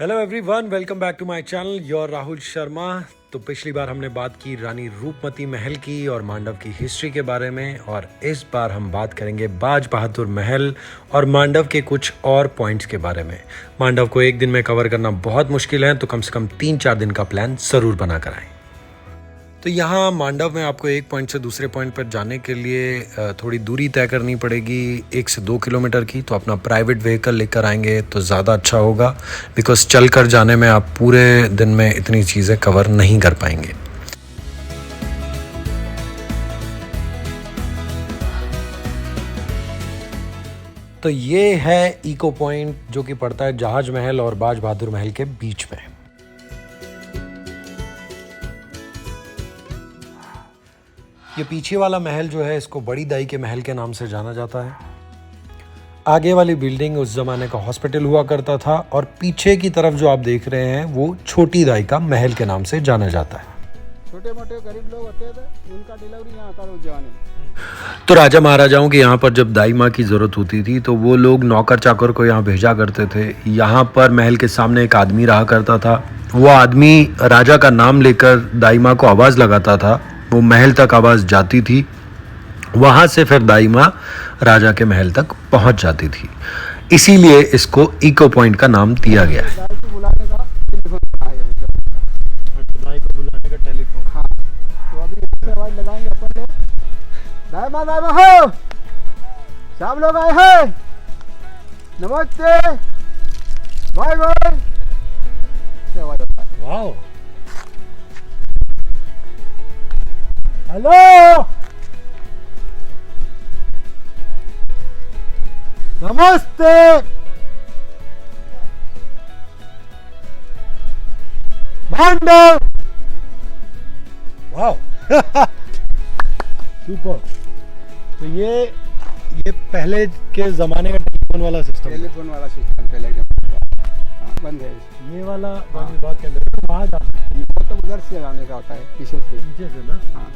Hello everyone, welcome back to my channel your Rahul Sharma. तो पिछली बार हमने बात की रानी रूपमती महल की और मांडव की हिस्ट्री के बारे में, और इस बार हम बात करेंगे बाज बहादुर महल और मांडव के कुछ और पॉइंट्स के बारे में। मांडव को एक दिन में कवर करना बहुत मुश्किल है, तो कम से कम 3-4 दिन का प्लान ज़रूर बना कर आएँ। तो यहाँ मांडव में आपको एक पॉइंट से दूसरे पॉइंट पर जाने के लिए थोड़ी दूरी तय करनी पड़ेगी, 1 से 2 किलोमीटर की। तो अपना प्राइवेट व्हीकल लेकर आएंगे तो ज़्यादा अच्छा होगा, बिकॉज चल कर जाने में आप पूरे दिन में इतनी चीज़ें कवर नहीं कर पाएंगे। तो ये है इको पॉइंट, जो कि पड़ता है जहाज महल और बाज बहादुर महल के बीच में। ये पीछे वाला महल जो है, इसको बड़ी दाई के महल के नाम से जाना जाता है। आगे वाली बिल्डिंग उस जमाने का हॉस्पिटल हुआ करता था, और पीछे की तरफ जो आप देख रहे हैं वो छोटी दाई का महल के नाम से जाना जाता है। छोटे मोटे गरीब लोग होते थे, उनका डिलीवरी यहाँ था उस जमाने में। तो राजा महाराजाओं के यहाँ पर जब दाई माँ की ज़रूरत होती थी तो वो लोग नौकर चाकर को यहाँ भेजा करते थे। यहाँ पर महल के सामने एक आदमी रहा करता था। वो आदमी राजा का नाम लेकर दाई माँ को आवाज़ लगाता था, वो महल तक आवाज़ जाती थी, वहाँ से फिर दाई माँ राजा के महल तक पहुँच जाती थी। इसीलिए इसको इको पॉइंट का नाम दिया गया है। दाई को बुलाने का टेलीफोन बनाया है। दाई को बुलाने का टेलीफोन। हाँ, तो अभी इससे आवाज लगाएंगे अपन लोग, दाई माँ हो, सब लोग आए हैं, नमस्ते, बाय बाय, से आवाज होता है। वाह, हेलो, नमस्ते, मांडव, वाह सुपर। तो ये पहले के ज़माने का टेलीफोन वाला सिस्टम। टेलीफोन वाला सिस्टम पहले के बंद है। ये वाला वन विभाग के अंदर वहाँ जा, तो उधर से आने का होता है, पीछे से। पीछे से ना। हाँ,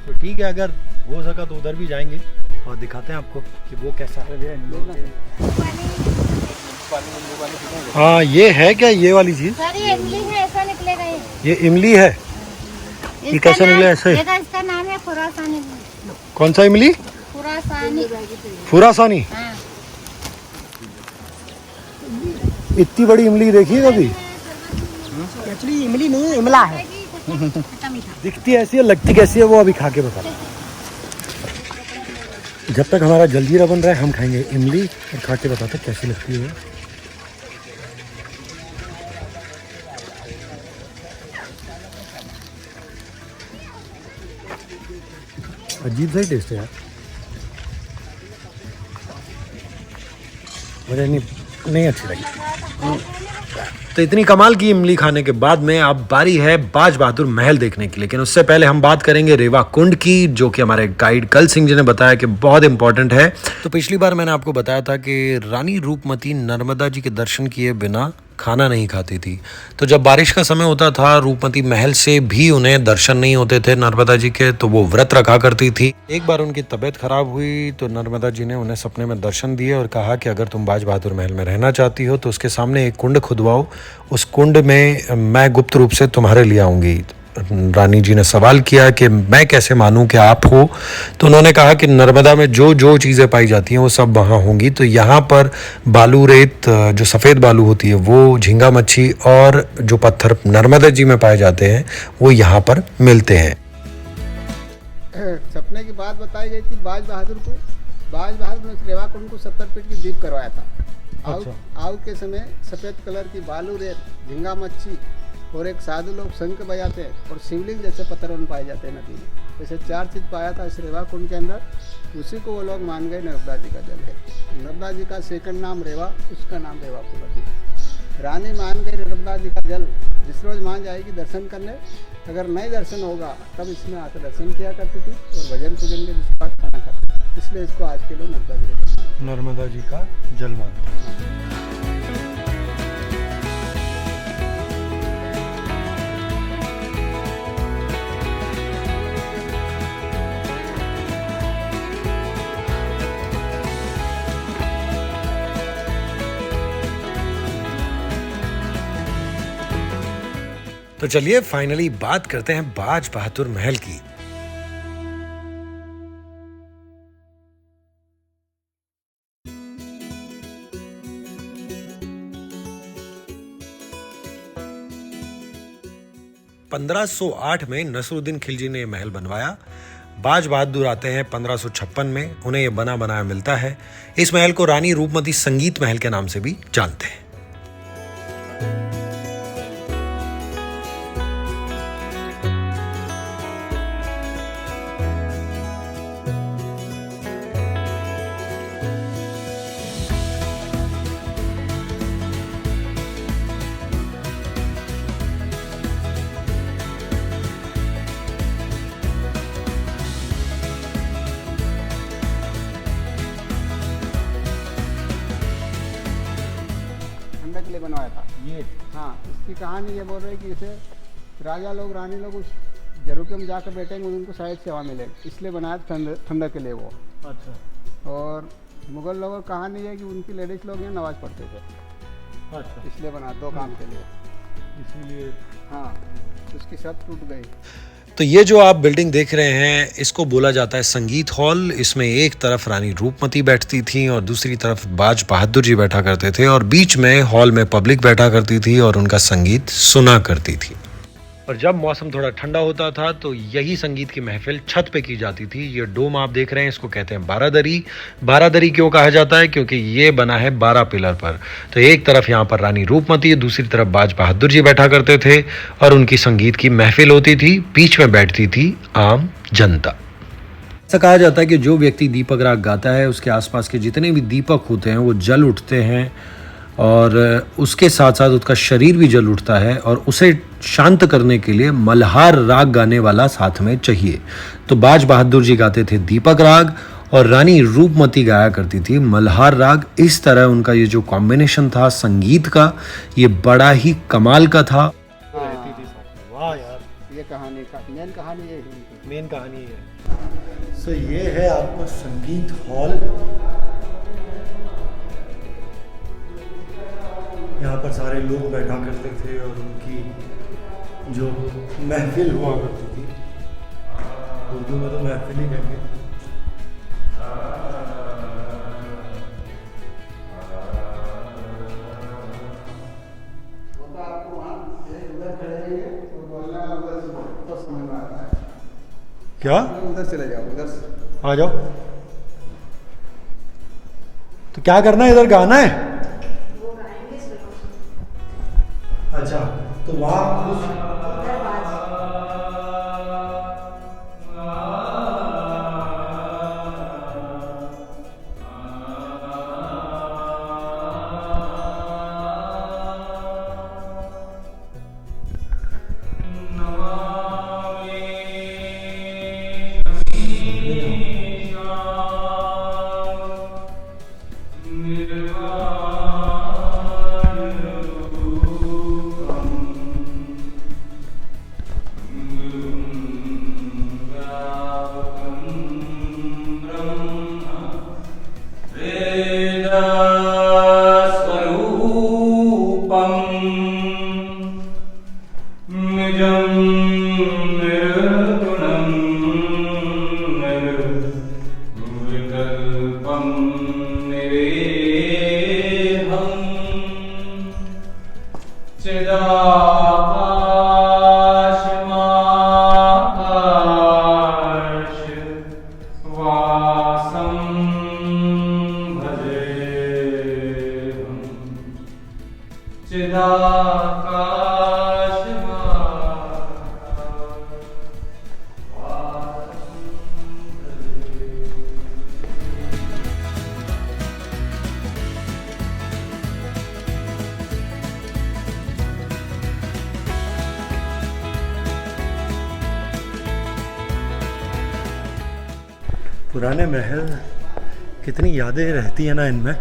तो ठीक है, अगर हो सका तो उधर भी जाएंगे और दिखाते हैं आपको कि वो कैसा है। हाँ, ये है क्या ये वाली चीज? सर ये इमली है, ऐसा निकलेगा ये इमली है। ये कैसे निकले ऐसे? इसका नाम है खुरासानी। कौन सा इमली? खुरासानी। फुरासानी। हाँ। इतनी बड़ी इमली देखी है कभी? एक्चुअली इमली नहीं है, इमला है। दिखती ऐसी है, लगती कैसी है, वो अभी खा के बता। जब तक हमारा जलजीरा बन रहा है हम खाएंगे इमली और खा के बताते कैसी लगती है। अजीब सा ही टेस्ट है यार, मुझे नहीं अच्छी लगी। तो इतनी कमाल की इमली खाने के बाद में अब बारी है बाज बहादुर महल देखने की। लेकिन उससे पहले हम बात करेंगे रेवा कुंड की, जो कि हमारे गाइड कल सिंह जी ने बताया कि बहुत इंपॉर्टेंट है। तो पिछली बार मैंने आपको बताया था कि रानी रूपमती नर्मदा जी के दर्शन किए बिना खाना नहीं खाती थी। तो जब बारिश का समय होता था, रूपमती महल से भी उन्हें दर्शन नहीं होते थे नर्मदा जी के, तो वो व्रत रखा करती थी। एक बार उनकी तबीयत खराब हुई तो नर्मदा जी ने उन्हें सपने में दर्शन दिए और कहा कि अगर तुम बाज बहादुर महल में रहना चाहती हो तो उसके सामने एक कुंड खुदवाओ, उस कुंड में मैं गुप्त रूप से तुम्हारे लिए आऊँगी। रानी जी ने सवाल किया कि मैं कैसे मानूं कि आप हो? तो उन्होंने कहा कि नर्मदा में जो जो चीज़ें पाई जाती हैं वो सब वहाँ होंगी। तो यहाँ पर बालू रेत, जो सफ़ेद बालू होती है वो, झींगा मच्छी और जो पत्थर नर्मदा जी में पाए जाते हैं वो यहाँ पर मिलते हैं। सपने की बात बताई गई थी बाज बहादुर ने रेवा कुंड को 70 फीट की डीप करवाया था। आग के समय सफ़ेद कलर की बालू रेत, झींगा मच्छी और एक साधु लोग शंख बजाते हैं और शिवलिंग जैसे पत्थर में पाए जाते हैं नदी में। जैसे 4 चीज़ पाया था इस रेवा कुंड के अंदर, उसी को वो लोग मान गए नर्मदा जी का जल है। नर्मदा जी का सेकंड नाम रेवा, उसका नाम रेवा कुंड। रानी मान गई नर्मदा जी का जल, जिस रोज मान जाएगी दर्शन करने, अगर नहीं दर्शन होगा तब इसमें आकर दर्शन किया करती थी और भजन पूजन के जिसके बाद खाना खाते, इसलिए इसको आज के लोग नर्मदा जी का जल मानते हैं। तो चलिए फाइनली बात करते हैं बाज बहादुर महल की। (1508) में नसरुद्दीन खिलजी ने यह महल बनवाया। बाज बहादुर आते हैं 1556 में, उन्हें यह बना बनाया मिलता है। इस महल को रानी रूपमती संगीत महल के नाम से भी जानते हैं। ठंडक के लिए बनवाया था ये। हाँ, इसकी कहानी ये बोल रही है कि इसे राजा लोग रानी लोग उस झरोखे में जाकर बैठेंगे, उनको साइड से हवा मिलेगी, इसलिए बनाया था ठंडक के लिए वो। अच्छा। और मुगल लोगों की कहानी है कि उनकी लेडीज लोग यहाँ नमाज पढ़ते थे, अच्छा, इसलिए बना 2 काम के लिए। इसीलिए। हाँ, उसकी छत टूट गई। तो ये जो आप बिल्डिंग देख रहे हैं, इसको बोला जाता है संगीत हॉल। इसमें एक तरफ रानी रूपमती बैठती थी और दूसरी तरफ बाज बहादुर जी बैठा करते थे, और बीच में हॉल में पब्लिक बैठा करती थी और उनका संगीत सुना करती थी। और जब मौसम थोड़ा ठंडा होता था तो यही संगीत की महफिल छत पे की जाती थी। ये डोम आप देख रहे हैं, इसको कहते हैं बारादरी। बारादरी क्यों कहा जाता है? क्योंकि ये बना है 12 पिलर पर। तो एक तरफ यहाँ पर रानी रूपमती, दूसरी तरफ बाज बहादुर जी बैठा करते थे और उनकी संगीत की महफिल होती थी। बीच में बैठती थी आम जनता। ऐसा कहा जाता है कि जो व्यक्ति दीपक राग गाता है, उसके आसपास के जितने भी दीपक होते हैं वो जल उठते हैं, और उसके साथ साथ उसका शरीर भी जल उठता है, और उसे शांत करने के लिए मल्हार राग गाने वाला साथ में चाहिए। तो बाज बहादुर जी गाते थे दीपक राग और रानी रूपमती गाया करती थी मल्हार राग। इस तरह उनका ये जो कॉम्बिनेशन था संगीत का, ये बड़ा ही कमाल का था। रहती थी साथ में। वाह यार, ये कहानी का मेन कहानी ये है। मेन कहानी है। सो ये है आपका संगीत हॉल। यहाँ पर सारे लोग बैठा करते थे और उनकी जो महफिल हुआ करती थी, उर्दू में तो महफिल ही कहेंगे। क्या? उधर चले जाओ, उधर से। आ जाओ। तो क्या करना है? इधर गाना है? अच्छा, तो वहाँ पुराने महल, कितनी यादें रहती है ना इनमें।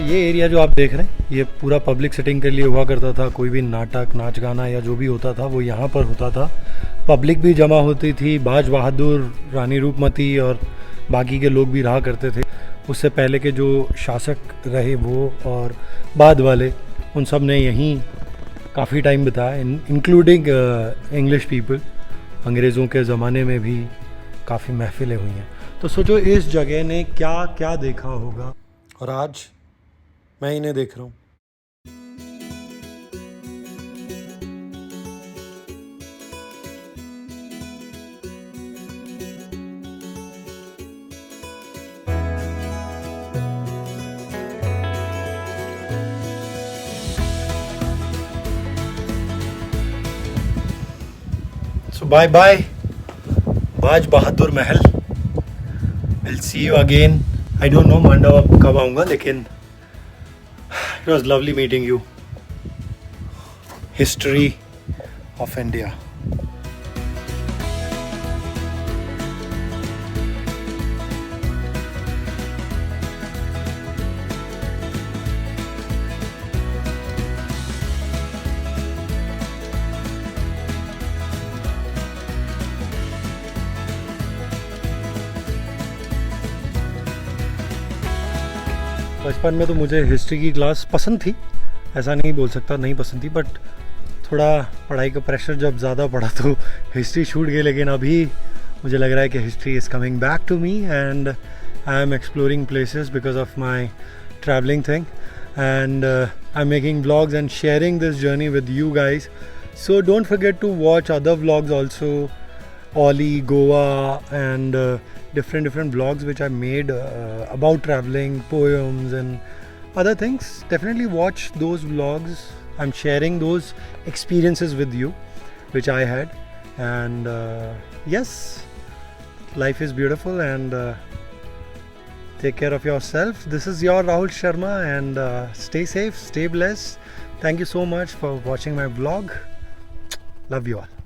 ये एरिया जो आप देख रहे हैं ये पूरा पब्लिक सिटिंग के लिए हुआ करता था। कोई भी नाटक, नाच गाना या जो भी होता था वो यहाँ पर होता था। पब्लिक भी जमा होती थी, बाज बहादुर, रानी रूपमती और बाकी के लोग भी रहा करते थे। उससे पहले के जो शासक रहे वो और बाद वाले, उन सब ने यहीं काफ़ी टाइम बिताया, इंक्लूडिंग इंग्लिश पीपल। अंग्रेज़ों के ज़माने में भी काफ़ी महफिलें हुई हैं। तो सोचो इस जगह ने क्या क्या देखा होगा, और आज मैं इन्हें देख रहा हूँ। So bye bye बाज बहादुर महल। We'll see you again. I don't know Mandav अब कब आऊँगा, लेकिन it was lovely meeting you. History of India. बचपन में तो मुझे हिस्ट्री की क्लास पसंद थी, ऐसा नहीं बोल सकता नहीं पसंद थी, बट थोड़ा पढ़ाई का प्रेशर जब ज़्यादा पड़ा तो हिस्ट्री छूट गई। लेकिन अभी मुझे लग रहा है कि history is coming back to me and I am exploring places because of my travelling thing and I am making vlogs and sharing this journey with you guys. So don't forget to watch other vlogs also, Oli, Goa and different vlogs which I made about traveling, poems and other things. Definitely watch those vlogs. I'm sharing those experiences with you which I had, and yes, life is beautiful and take care of yourself. This is your Rahul Sharma and stay safe, stay blessed. Thank you so much for watching my vlog. Love you all.